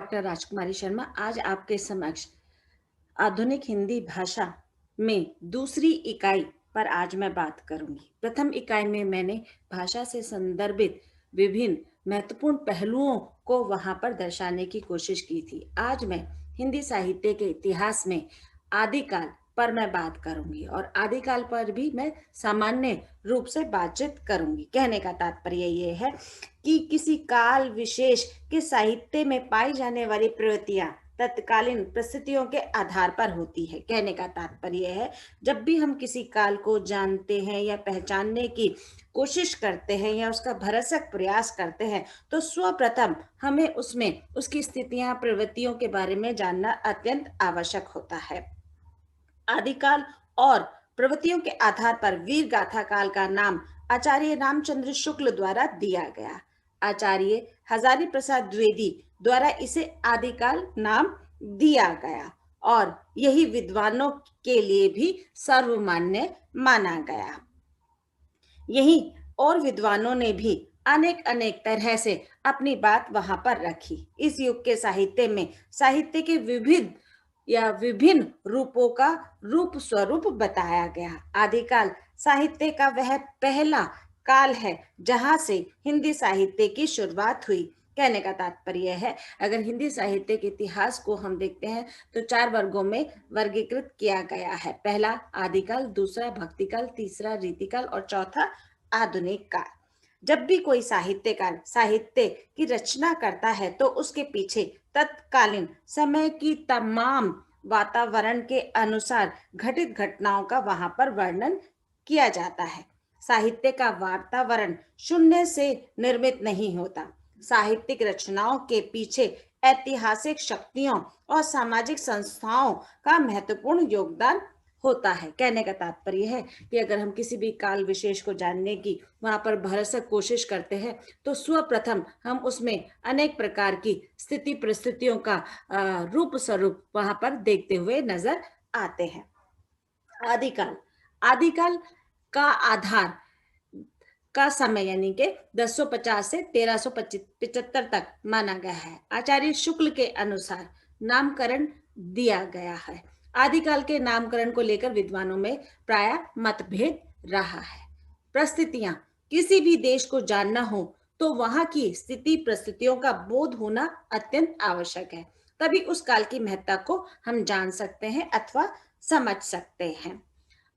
Doctor राजकुमारी शर्मा आज आपके समक्ष आधुनिक हिंदी भाषा में दूसरी इकाई पर आज मैं बात करूंगी। प्रथम इकाई में मैंने भाषा से संदर्भित विभिन्न महत्वपूर्ण पहलुओं को वहां पर दर्शाने की कोशिश की थी। आज मैं हिंदी साहित्य के इतिहास में आदिकाल पर मैं बात करूंगी और आदिकाल पर भी मैं सामान्य रूप से बातचीत करूंगी। कहने का तात्पर्य ये है कि किसी काल विशेष के साहित्य में पाई जाने वाली प्रवृत्तियां तत्कालीन परिस्थितियों के आधार पर होती है। कहने का तात्पर्य है, जब भी हम किसी काल को जानते हैं या पहचानने की कोशिश करते हैं या उसका भरसक प्रयास करते हैं, तो सर्वप्रथम हमें उसमें उसकी स्थितियां प्रवृत्तियों के बारे में जानना अत्यंत आवश्यक होता है। आदिकाल और प्रवृत्तियों के आधार पर वीर गाथा काल का नाम आचार्य रामचंद्र शुक्ल द्वारा दिया गया। आचार्य हजारी प्रसाद द्विवेदी द्वारा इसे आदिकाल नाम दिया गया और यही विद्वानों के लिए भी सर्वमान्य माना गया। यही और विद्वानों ने भी अनेक अनेक तरह से अपनी बात वहां पर रखी। इस युग के साहित्य में साहित्य के विभिन्न रूपों का रूप स्वरूप बताया गया। आदिकाल साहित्य का वह पहला काल है जहां से हिंदी साहित्य की शुरुआत हुई। कहने का तात्पर्य है, अगर हिंदी साहित्य के इतिहास को हम देखते हैं तो 4 वर्गों में वर्गीकृत किया गया है। पहला आदिकाल, दूसरा भक्तिकाल, तीसरा रीतिकाल और चौथा आधुनिक काल। जब भी कोई साहित्यकार साहित्य की रचना करता है तो उसके पीछे तत्कालीन समय की तमाम वातावरण के अनुसार घटित घटनाओं का वहां पर वर्णन किया जाता है। साहित्य का वातावरण शून्य से निर्मित नहीं होता। साहित्यिक रचनाओं के पीछे ऐतिहासिक शक्तियों और सामाजिक संस्थाओं का महत्वपूर्ण योगदान होता है। कहने का तात्पर्य है कि अगर हम किसी भी काल विशेष को जानने की वहां पर भरसक कोशिश करते हैं तो सर्वप्रथम हम उसमें अनेक प्रकार की स्थिति परिस्थितियों का रूप स्वरूप वहां पर देखते हुए नजर आते हैं। आदिकाल आदिकाल का आधार का समय यानी कि 1050 से 1375 तक माना गया है। आचार्य शुक्ल के अनुसार नामकरण दिया गया है। आदिकाल के नामकरण को लेकर विद्वानों में प्राय मतभेद रहा है। परिस्थितियां, किसी भी देश को जानना हो तो वहां की स्थिति परिस्थितियों का बोध होना अत्यंत आवश्यक है। तभी उस काल की महत्ता को हम जान सकते हैं अथवा समझ सकते हैं।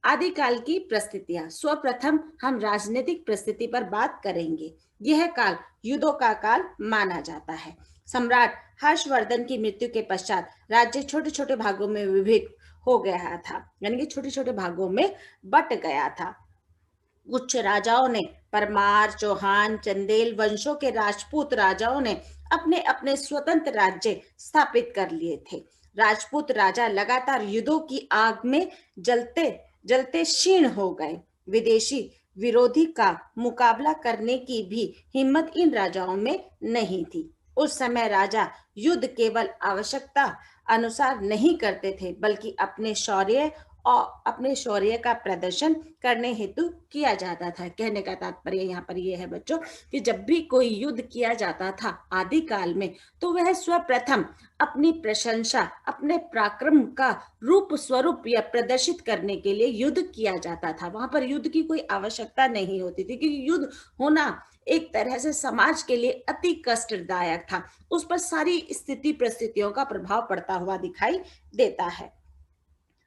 आदिकाल की परिस्थितियां, सर्वप्रथम हम राजनीतिक परिस्थिति पर बात करेंगे। यह काल युद्धों का काल माना जाता है। सम्राट हर्षवर्धन की मृत्यु के पश्चात राज्य छोटे छोटे भागों में विभक्त हो गया था, यानी कि छोटे छोटे भागों में बट गया था। कुछ राजाओं ने, परमार, चौहान, चंदेल वंशों के राजपूत राजाओं ने अपने अपने स्वतंत्र राज्य स्थापित कर लिए थे। राजपूत राजा लगातार युद्धों की आग में जलते जलते क्षीण हो गए। विदेशी विरोधी का मुकाबला करने की भी हिम्मत इन राजाओं में नहीं थी। उस समय राजा युद्ध केवल आवश्यकता अनुसार नहीं करते थे, बल्कि अपने शौर्य का प्रदर्शन करने हेतु किया जाता था। कहने का तात्पर्य यहाँ पर यह है बच्चों कि जब भी कोई युद्ध किया जाता था आदिकाल में, तो वह सर्वप्रथम अपनी प्रशंसा, अपने पराक्रम का रूप स्वरूप या प्रदर्शित करने के लिए युद्ध किया जाता था। वहां पर युद्ध की कोई आवश्यकता नहीं होती थी, क्योंकि युद्ध होना एक तरह से समाज के लिए अति कष्टदायक था। उस पर सारी स्थिति परिस्थितियों का प्रभाव पड़ता हुआ दिखाई देता है।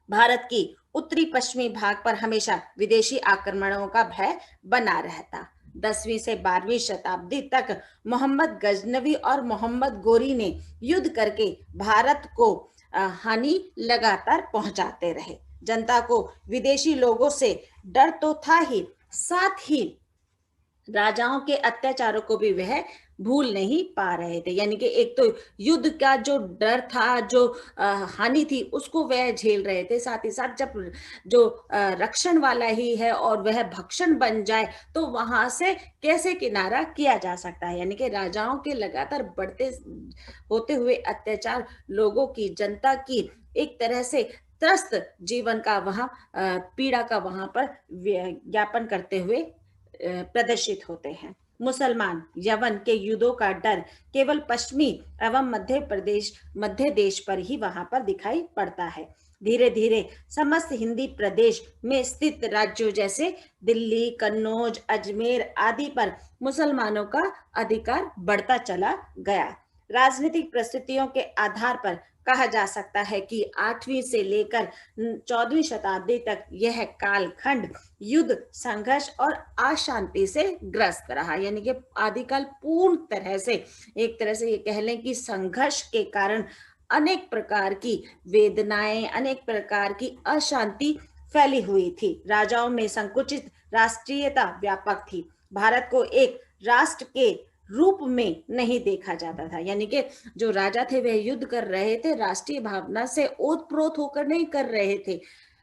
भारत की उत्तरी पश्चिमी भाग पर हमेशा विदेशी आक्रमणों का भय बना रहता। 10वीं से 12वीं शताब्दी तक मोहम्मद गजनवी और मोहम्मद गोरी ने युद्ध करके भारत को हानि लगातार पहुंचाते रहे। जनता को विदेशी लोगों से डर तो था ही, साथ ही राजाओं के अत्याचारों को भी वह भूल नहीं पा रहे थे। यानी कि एक तो युद्ध का जो डर था, जो हानि थी, उसको वह झेल रहे थे। साथ ही साथ जब जो रक्षण वाला ही है और वह भक्षण बन जाए तो वहां से कैसे किनारा किया जा सकता है। यानी कि राजाओं के लगातार बढ़ते होते हुए अत्याचार, लोगों की, जनता की एक तरह से त्रस्त जीवन का वहां पीड़ा का वहां पर ज्ञापन करते हुए प्रदर्शित होते हैं। मुसलमान यवन के युद्धों का डर केवल पश्चिमी एवं मध्य देश पर ही वहां पर दिखाई पड़ता है। धीरे धीरे समस्त हिंदी प्रदेश में स्थित राज्यों जैसे दिल्ली, कन्नौज, अजमेर आदि पर मुसलमानों का अधिकार बढ़ता चला गया। राजनीतिक परिस्थितियों के आधार पर कहा जा सकता है कि 8वीं से लेकर 14वीं शताब्दी तक यह कालखंड युद्ध, संघर्ष और अशांति से ग्रस्त रहा। यानी कि आदिकाल पूर्ण तरह से, एक तरह से ये कह लें कि संघर्ष के कारण अनेक प्रकार की वेदनाएं, अनेक प्रकार की अशांति फैली हुई थी। राजाओं में संकुचित राष्ट्रीयता व्यापक थी। भारत को एक राष्ट्र के रूप में नहीं देखा जाता था। यानी कि जो राजा थे वह युद्ध कर रहे थे, राष्ट्रीय भावना से ओतप्रोत होकर नहीं कर रहे थे,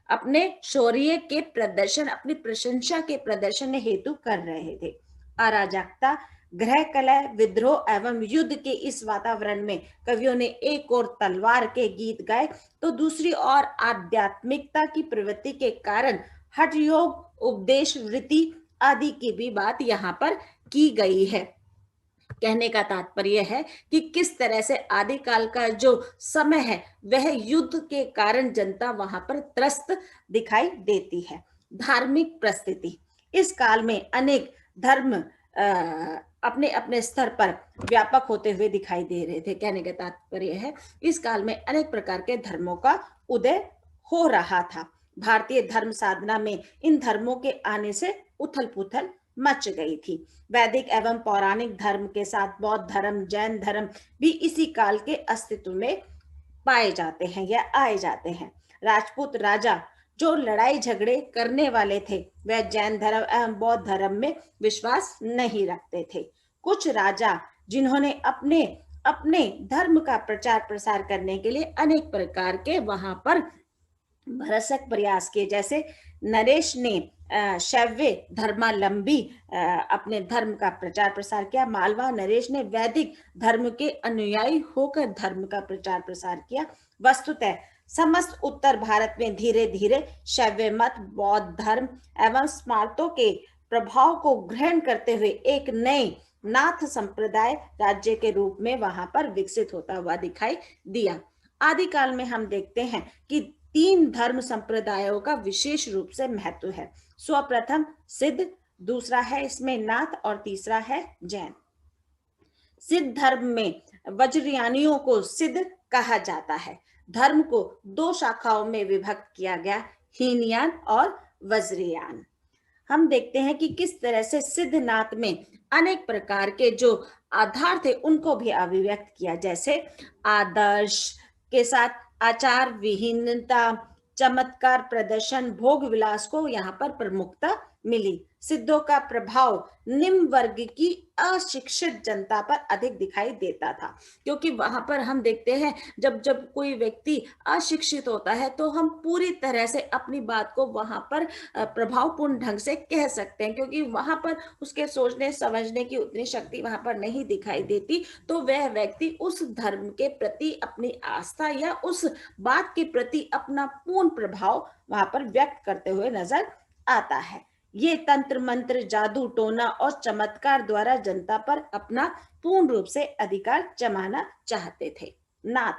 अपने शौर्य के प्रदर्शन, अपनी प्रशंसा के प्रदर्शन हेतु कर रहे थे। अराजकता, गृह कलह, विद्रोह एवं युद्ध के इस वातावरण में कवियों ने एक और तलवार के गीत गाए तो दूसरी ओर आध्यात्मिकता की प्रवृत्ति के कारण हठ योग, उपदेश वृत्ति आदि की भी बात यहाँ पर की गई है। कहने का तात्पर्य है कि किस तरह से आदिकाल का जो समय है वह युद्ध के कारण जनता वहां पर त्रस्त दिखाई देती है। धार्मिक परिस्थिति, इस काल में अनेक धर्म अपने अपने स्तर पर व्यापक होते हुए दिखाई दे रहे थे। कहने का तात्पर्य है इस काल में अनेक प्रकार के धर्मों का उदय हो रहा था। भारतीय धर्म साधना में इन धर्मों के आने से उथल पुथल मच गई थी। वैदिक एवं पौराणिक धर्म के साथ बौद्ध धर्म, जैन धर्म भी इसी काल के अस्तित्व में पाए जाते हैं या आए जाते हैं। राजपूत राजा जो लड़ाई झगड़े करने वाले थे वह जैन धर्म एवं बौद्ध धर्म में विश्वास नहीं रखते थे। कुछ राजा जिन्होंने अपने अपने धर्म का प्रचार प्रसार करने के लिए अनेक प्रकार के वहां पर भरसक प्रयास किए, जैसे नरेश ने शैव्य धर्मावलंबी अपने धर्म का प्रचार प्रसार किया। मालवा नरेश ने वैदिक धर्म के अनुयायी होकर धर्म का प्रचार प्रसार किया। वस्तुतः समस्त उत्तर भारत में धीरे धीरे शैव्य मत, बौद्ध धर्म एवं स्मार्तों के प्रभाव को ग्रहण करते हुए एक नए नाथ संप्रदाय राज्य के रूप में वहां पर विकसित होता हुआ दिखाई दिया। आदिकाल में हम देखते हैं कि 3 धर्म संप्रदायों का विशेष रूप से महत्व है। सर्वप्रथम सिद्ध, दूसरा है इसमें नाथ और तीसरा है जैन। सिद्ध धर्म में वज्रयानियों को सिद्ध कहा जाता है। धर्म को 2 शाखाओं में विभक्त किया गया, हीनयान और वज्रयान। हम देखते हैं कि किस तरह से सिद्धनाथ में अनेक प्रकार के जो आधार थे उनको भी अभिव्यक्त किया, जैसे आदर्श के साथ आचार विहीनता, चमत्कार प्रदर्शन, भोग विलास को यहाँ पर प्रमुखता मिली। सिद्धों का प्रभाव निम्न वर्ग की अशिक्षित जनता पर अधिक दिखाई देता था, क्योंकि वहां पर हम देखते हैं जब जब कोई व्यक्ति अशिक्षित होता है तो हम पूरी तरह से अपनी बात को वहां पर प्रभावपूर्ण ढंग से कह सकते हैं, क्योंकि वहां पर उसके सोचने समझने की उतनी शक्ति वहां पर नहीं दिखाई देती। तो वह व्यक्ति उस धर्म के प्रति अपनी आस्था या उस बात के प्रति अपना पूर्ण प्रभाव वहां पर व्यक्त करते हुए नजर आता है। ये तंत्र मंत्र, जादू टोना और चमत्कार द्वारा जनता पर अपना पूर्ण रूप से अधिकार जमाना चाहते थे। नाथ,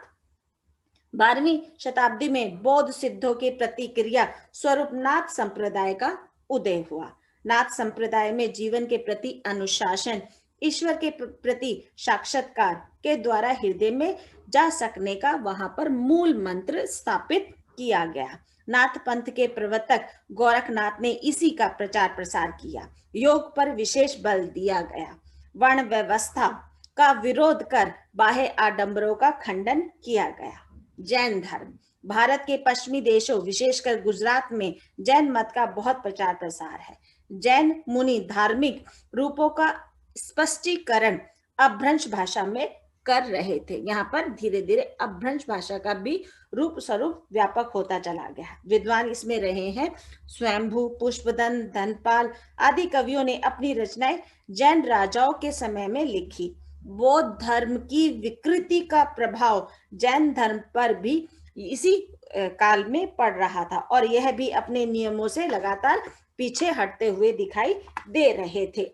12वीं शताब्दी में बौद्ध सिद्धों की प्रतिक्रिया स्वरूप नाथ संप्रदाय का उदय हुआ। नाथ संप्रदाय में जीवन के प्रति अनुशासन, ईश्वर के प्रति साक्षात्कार के द्वारा हृदय में जा सकने का वहां पर मूल मंत्र स्थापित किया गया। नाथ पंथ के प्रवर्तक गोरखनाथ ने इसी का प्रचार प्रसार किया। योग पर विशेष बल दिया गया। वर्ण व्यवस्था का विरोध कर बाह्य आडंबरों का खंडन किया गया। जैन धर्म, भारत के पश्चिमी देशों विशेषकर गुजरात में जैन मत का बहुत प्रचार प्रसार है। जैन मुनि धार्मिक रूपों का स्पष्टीकरण अपभ्रंश भाषा में कर रहे थे। यहाँ पर धीरे धीरे अपभ्रंश भाषा का भी रूप स्वरूप व्यापक होता चला गया। विद्वान इसमें रहे हैं स्वयंभू, पुष्पदंत, धनपाल आदि कवियों ने अपनी रचनाएं जैन राजाओं के समय में लिखी। बौद्ध धर्म की विकृति का प्रभाव जैन धर्म पर भी इसी काल में पड़ रहा था और यह भी अपने नियमों से लगातार पीछे हटते हुए दिखाई दे रहे थे।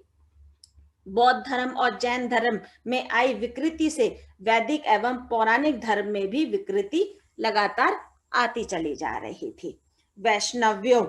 बौद्ध धर्म और जैन धर्म में आई विकृति से वैदिक एवं पौराणिक धर्म में भी विकृति लगातार आती चली जा रही थी। वैष्णव्यों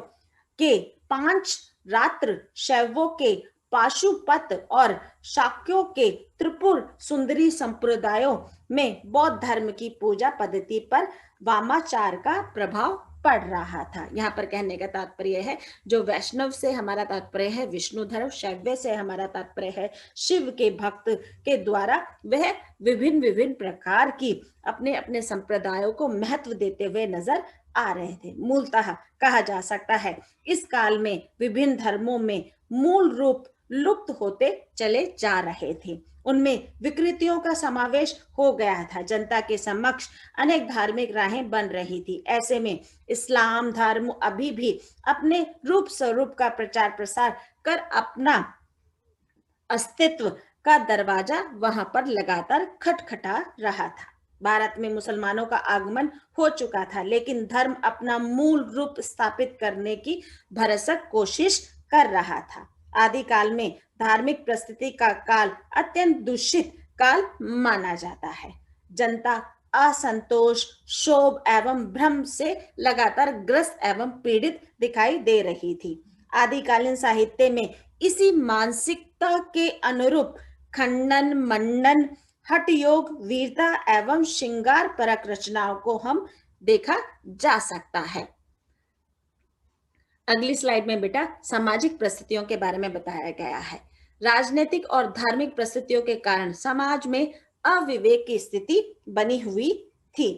के पांच रात्र, शैवों के पाशुपत और शाक्यों के त्रिपुर सुंदरी संप्रदायों में बौद्ध धर्म की पूजा पद्धति पर वामाचार का प्रभाव पड़ रहा था। यहाँ पर कहने का तात्पर्य है, जो वैष्णव से हमारा तात्पर्य है विष्णु धर्म, शैव से हमारा तात्पर्य है शिव के भक्त के द्वारा वह विभिन्न विभिन्न प्रकार की अपने अपने संप्रदायों को महत्व देते हुए नजर आ रहे थे। मूलतः कहा जा सकता है इस काल में विभिन्न धर्मों में मूल रूप लुप्त होते चले जा रहे थे, उनमें विकृतियों का समावेश हो गया था। जनता के समक्ष अनेक धार्मिक राहें बन रही थी। ऐसे में इस्लाम धर्म अभी भी अपने रूप स्वरूप का प्रचार प्रसार कर अपना अस्तित्व का दरवाजा वहां पर लगातार खटखटा रहा था। भारत में मुसलमानों का आगमन हो चुका था, लेकिन धर्म अपना मूल रूप स्थापित करने की भरसक कोशिश कर रहा था। आदिकाल में धार्मिक परिस्थिति का काल अत्यंत दूषित काल माना जाता है। जनता असंतोष, क्षोभ एवं भ्रम से लगातार ग्रस्त एवं पीड़ित दिखाई दे रही थी। आदिकालीन साहित्य में इसी मानसिकता के अनुरूप खंडन, मंडन, हठ योग, वीरता एवं श्रृंगार परक रचनाओं को हम देखा जा सकता है। अगली स्लाइड में बेटा सामाजिक परिस्थितियों के बारे में बताया गया है। राजनीतिक और धार्मिक परिस्थितियों के कारण समाज में अविवेक की स्थिति बनी हुई थी।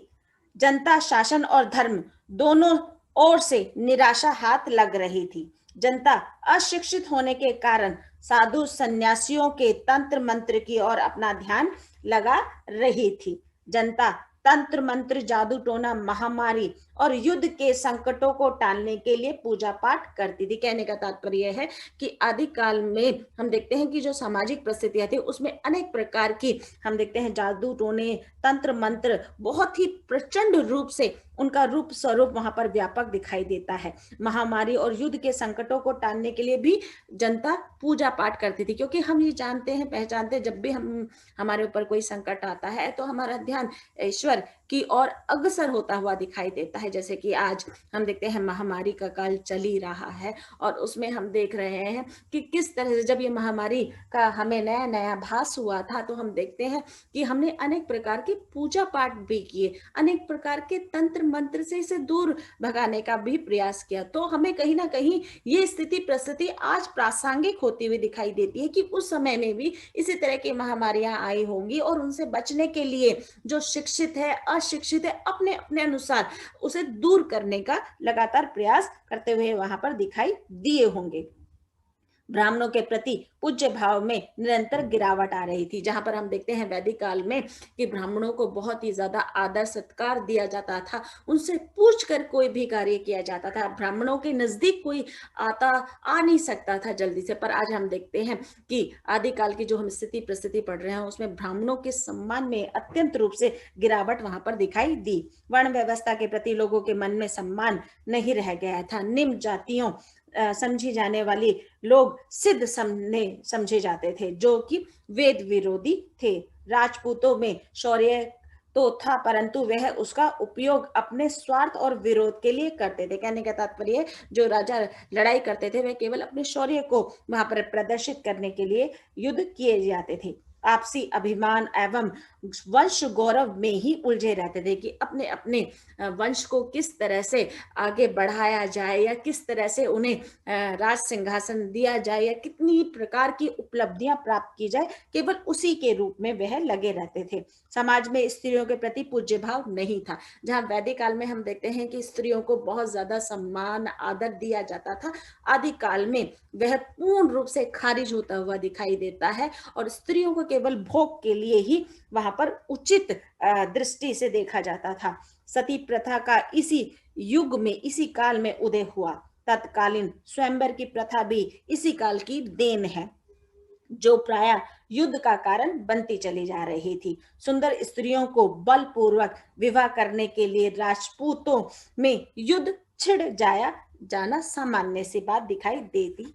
जनता शासन और धर्म दोनों ओर से निराशा हाथ लग रही थी। जनता अशिक्षित होने के कारण साधु सन्यासियों के तंत्र मंत्र की ओर अपना ध्यान लगा रही थी। जनता तंत्र मंत्र, जादू टोना, महामारी और युद्ध के संकटों को टालने के लिए पूजा पाठ करती थी। कहने का तात्पर्य है कि आदिकाल में हम देखते हैं कि जो सामाजिक परिस्थितियां थी उसमें अनेक प्रकार की हम देखते हैं जादू टोने, तंत्र मंत्र बहुत ही प्रचंड रूप से उनका रूप स्वरूप वहां पर व्यापक दिखाई देता है। महामारी और युद्ध के संकटों को टालने के लिए भी जनता पूजा पाठ करती थी, क्योंकि हम ये जानते हैं, पहचानते हैं, जब भी हमारे ऊपर कोई संकट आता है तो हमारा ध्यान ईश्वर की ओर अग्रसर होता हुआ दिखाई देता है। जैसे कि आज हम देखते हैं महामारी का काल चल ही रहा है और उसमें हम देख रहे हैं कि किस तरह से जब ये महामारी का हमें नया नया भास हुआ था तो हम देखते हैं कि हमने अनेक प्रकार के पूजा पाठ भी किए, अनेक प्रकार के तंत्र मंत्र से इसे दूर भगाने का भी प्रयास किया। तो हमें कहीं ना कहीं ये स्थिति परिस्थिति आज प्रासंगिक होती हुई दिखाई देती है कि उस समय में भी इसी तरह की महामारियां आई होंगी और उनसे बचने के लिए जो शिक्षित है, अशिक्षित है, अपने अपने अनुसार उसे दूर करने का लगातार प्रयास करते हुए वहां पर दिखाई दिए होंगे। ब्राह्मणों के प्रति पूज्य भाव में निरंतर गिरावट आ रही थी, जहां पर हम देखते हैं वैदिक काल में कि ब्राह्मणों को बहुत ही ज्यादा आदर सत्कार दिया जाता था, उनसे पूछ कर कोई भी कार्य किया जाता था, ब्राह्मणों के नजदीक कोई आ नहीं सकता था जल्दी से। पर आज हम देखते हैं कि आदिकाल की जो हम स्थिति परिस्थिति पढ़ रहे हैं उसमें ब्राह्मणों के सम्मान में अत्यंत रूप से गिरावट वहां पर दिखाई दी। वर्ण व्यवस्था के प्रति लोगों के मन में सम्मान नहीं रह गया था। निम्न जातियों समझी जाने वाली लोग सिद्ध समझे जाते थे, जो कि वेद विरोधी थे। राजपूतों में शौर्य तो था, परंतु वह उसका उपयोग अपने स्वार्थ और विरोध के लिए करते थे। कहने का तात्पर्य जो राजा लड़ाई करते थे वह केवल अपने शौर्य को वहां पर प्रदर्शित करने के लिए युद्ध किए जाते थे। आपसी अभिमान एवं वंश गौरव में ही उलझे रहते थे कि अपने अपने वंश को किस तरह से आगे बढ़ाया जाए या किस तरह से उन्हें राज सिंहासन दिया जाए या कितनी प्रकार की उपलब्धियां प्राप्त की जाए, केवल उसी के रूप में वह लगे रहते थे। समाज में स्त्रियों के प्रति पूज्य भाव नहीं था। जहां वैदिक काल में हम देखते हैं कि स्त्रियों को बहुत ज्यादा सम्मान आदर दिया जाता था, आदिकाल में वह पूर्ण रूप से खारिज होता हुआ दिखाई देता है और स्त्रियों को केवल भोग के लिए ही वहां पर उचित दृष्टि से देखा जाता था। सती प्रथा का इसी युग में, इसी काल में उदय हुआ। तत्कालीन स्वयंवर की प्रथा भी इसी काल की देन है, जो प्राय युद्ध का कारण बनती चली जा रही थी। सुंदर स्त्रियों को बलपूर्वक विवाह करने के लिए राजपूतों में युद्ध छिड़ जाना सामान्य सी बात दिखाई देती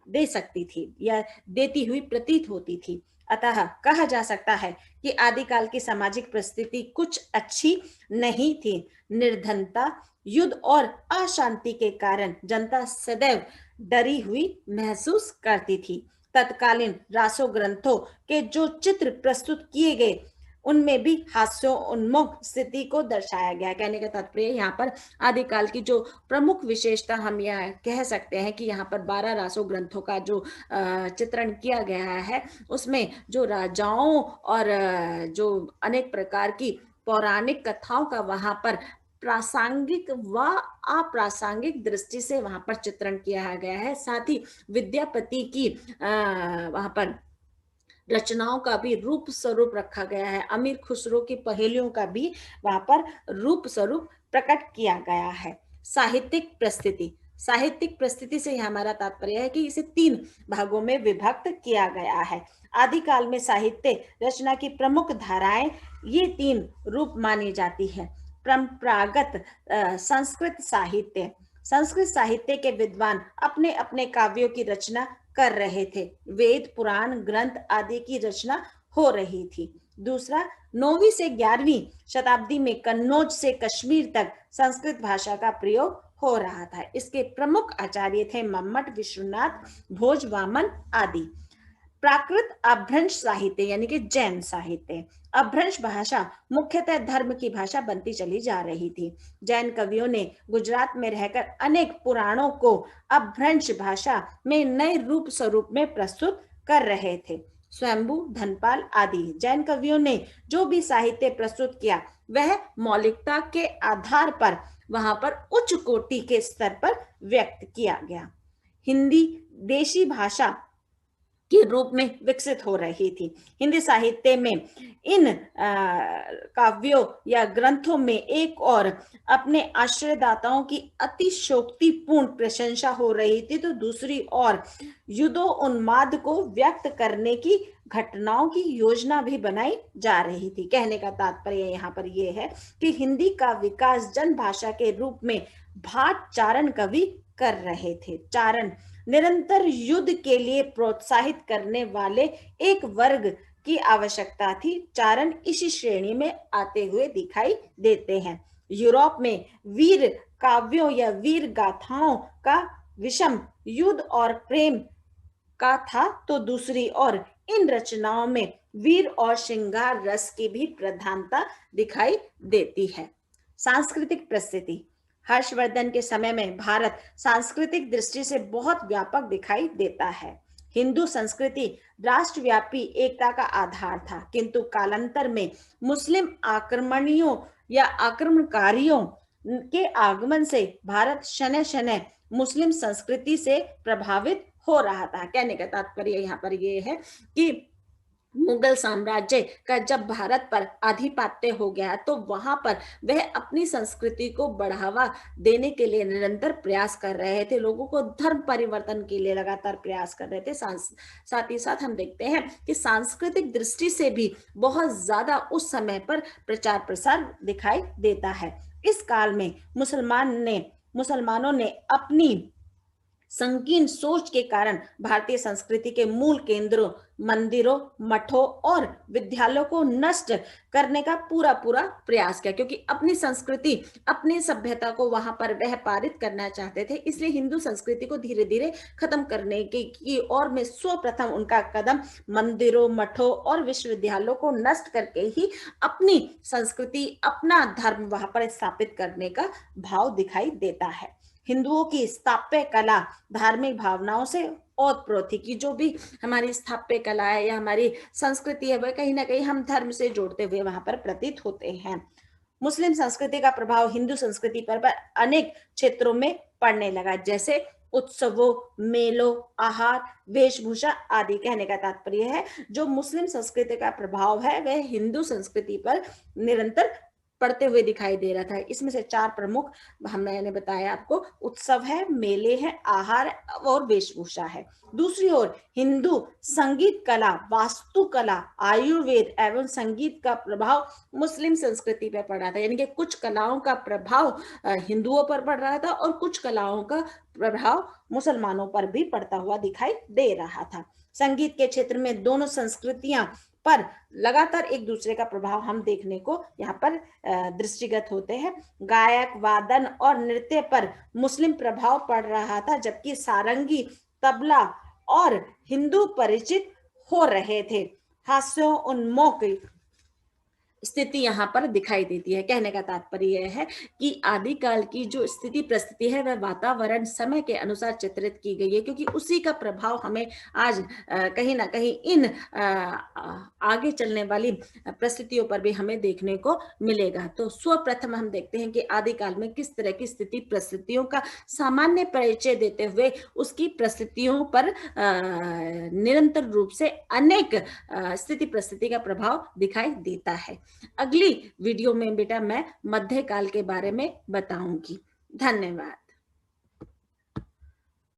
दे सकती थी या देती हुई प्रतीत होती थी। अतः कहा जा सकता है कि आदिकाल की सामाजिक परिस्थिति कुछ अच्छी नहीं थी। निर्धनता, युद्ध और अशांति के कारण जनता सदैव डरी हुई महसूस करती थी। तत्कालीन रासो ग्रंथों के जो चित्र प्रस्तुत किए गए उनमें भी हास्योन्मुख स्थिति को दर्शाया गया। कहने का तात्पर्य यहाँ पर आदिकाल की जो प्रमुख विशेषता हम यह कह सकते हैं कि यहाँ पर 12 रासो ग्रंथों का जो चित्रण किया गया है, उसमें जो राजाओं और जो अनेक प्रकार की पौराणिक कथाओं का वहां पर प्रासंगिक व अप्रासंगिक दृष्टि से वहां पर चित्रण किया गया है। साथ ही विद्यापति की वहां पर रचनाओं का भी रूप स्वरूप रखा गया है। अमीर खुसरो की पहेलियों का भी वहां पर रूप स्वरूप प्रकट किया गया है। साहित्यिक प्रस्तुति, साहित्यिक प्रस्तुति से हमारा तात्पर्य है कि इसे 3 भागों में विभक्त किया गया है। आदिकाल में साहित्य रचना की प्रमुख धाराएं ये 3 रूप मानी जाती है। परंपरागत संस्कृत साहित्य, संस्कृत साहित्य के विद्वान अपने अपने काव्यों की रचना कर रहे थे। वेद, पुराण, ग्रंथ आदि की रचना हो रही थी। दूसरा, 9वीं से 11वीं शताब्दी में कन्नौज से कश्मीर तक संस्कृत भाषा का प्रयोग हो रहा था। इसके प्रमुख आचार्य थे मम्मट, विश्वनाथ, भोज, वामन आदि। प्राकृत अपभ्रंश साहित्य यानी कि जैन साहित्य, अपभ्रंश भाषा मुख्यतः धर्म की भाषा बनती चली जा रही थी। जैन कवियों ने गुजरात में रहकर अनेक पुराणों को अपभ्रंश भाषा में नए रूप स्वरूप में प्रस्तुत कर रहे थे। स्वयंभू, धनपाल आदि जैन कवियों ने जो भी साहित्य प्रस्तुत किया वह मौलिकता के आधार पर वहां पर उच्च कोटि के स्तर पर व्यक्त किया गया। हिंदी देशी भाषा के रूप में विकसित हो रही थी। हिंदी साहित्य में इन काव्यों या ग्रंथों में एक और अपने आश्रयदाताओं की अतिशोक्तिपूर्ण प्रशंसा हो रही थी, तो दूसरी ओर युद्धोन्माद को व्यक्त करने की घटनाओं की योजना भी बनाई जा रही थी। कहने का तात्पर्य यहाँ पर यह है कि हिंदी का विकास जन भाषा के रूप में भाट चारण कवि कर रहे थे। चारण निरंतर युद्ध के लिए प्रोत्साहित करने वाले एक वर्ग की आवश्यकता थी। चारण इसी श्रेणी में आते हुए दिखाई देते हैं। यूरोप में वीर काव्यों या वीर गाथाओं का विषम युद्ध और प्रेम का था, तो दूसरी ओर इन रचनाओं में वीर और श्रृंगार रस की भी प्रधानता दिखाई देती है। सांस्कृतिक प्रस्तुति, हर्षवर्धन के समय में भारत सांस्कृतिक दृष्टि से बहुत व्यापक दिखाई देता है। हिंदू संस्कृति राष्ट्रव्यापी एकता का आधार था, किंतु कालांतर में मुस्लिम आक्रमणियों या आक्रमणकारियों के आगमन से भारत शनय शनय मुस्लिम संस्कृति से प्रभावित हो रहा था। कहने का तात्पर्य यहाँ पर यह है कि मुगल साम्राज्य का जब भारत पर आधिपत्य हो गया तो वहां पर वह अपनी संस्कृति को बढ़ावा देने के लिए निरंतर प्रयास कर रहे थे। लोगों को धर्म परिवर्तन के लिए लगातार प्रयास कर रहे थे। साथ ही साथ हम देखते हैं कि सांस्कृतिक दृष्टि से भी बहुत ज्यादा उस समय पर प्रचार प्रसार दिखाई देता है। इस काल में मुसलमानों ने अपनी संकीर्ण सोच के कारण भारतीय संस्कृति के मूल केंद्रों, मंदिरों, मठों और विद्यालयों को नष्ट करने का पूरा प्रयास किया, क्योंकि अपनी संस्कृति, अपनी सभ्यता को वहां पर वह पारित करना चाहते थे। इसलिए हिंदू संस्कृति को धीरे धीरे खत्म करने की ओर में सर्वप्रथम उनका कदम मंदिरों, मठों और विश्वविद्यालयों को नष्ट करके ही अपनी संस्कृति, अपना धर्म वहां पर स्थापित करने का भाव दिखाई देता है। हिंदुओं की स्थापत्य कला धार्मिक भावनाओं से ओतप्रोत थी, कि जो भी हमारी स्थापत्य कला है या हमारी संस्कृति है वह कहीं ना कहीं हम धर्म से जोड़ते हुए वहां पर प्रतीत होते हैं। मुस्लिम संस्कृति का प्रभाव हिंदू संस्कृति पर अनेक क्षेत्रों में पड़ने लगा, जैसे उत्सवों, मेलों, आहार, वेशभूषा आदि। कहने का तात्पर्य है जो मुस्लिम संस्कृति का प्रभाव है वह हिंदू संस्कृति पर निरंतर पड़ते हुए दिखाई दे रहा था। इसमें से 4 प्रमुख मैंने बताया आपको, उत्सव है, मेले हैं, आहार और वेशभूषा है। दूसरी ओर हिंदू संगीत कला, वास्तुकला, आयुर्वेद एवं संगीत का प्रभाव मुस्लिम संस्कृति पर पड़ा था। यानी कि कुछ कलाओं का प्रभाव हिंदुओं पर पड़ रहा था और कुछ कलाओं का प्रभाव मुसलमानों पर भी पड़ता हुआ दिखाई दे रहा था। संगीत के क्षेत्र में दोनों संस्कृतियां पर लगातार एक दूसरे का प्रभाव हम देखने को यहाँ पर दृष्टिगत होते हैं। गायक, वादन और नृत्य पर मुस्लिम प्रभाव पड़ रहा था, जबकि सारंगी, तबला और हिंदू परिचित हो रहे थे। हास्योन्मुख स्थिति यहाँ पर दिखाई देती है। कहने का तात्पर्य यह है कि आदिकाल की जो स्थिति परिस्थिति है वह वातावरण समय के अनुसार चित्रित की गई है, क्योंकि उसी का प्रभाव हमें आज कहीं ना कहीं इन आगे चलने वाली परिस्थितियों पर भी हमें देखने को मिलेगा। तो सर्वप्रथम हम देखते हैं कि आदिकाल में किस तरह की स्थिति परिस्थितियों का सामान्य परिचय देते हुए उसकी परिस्थितियों पर निरंतर रूप से अनेक स्थिति परिस्थिति का प्रभाव दिखाई देता है। अगली वीडियो में बेटा मैं मध्यकाल के बारे में बताऊंगी। धन्यवाद।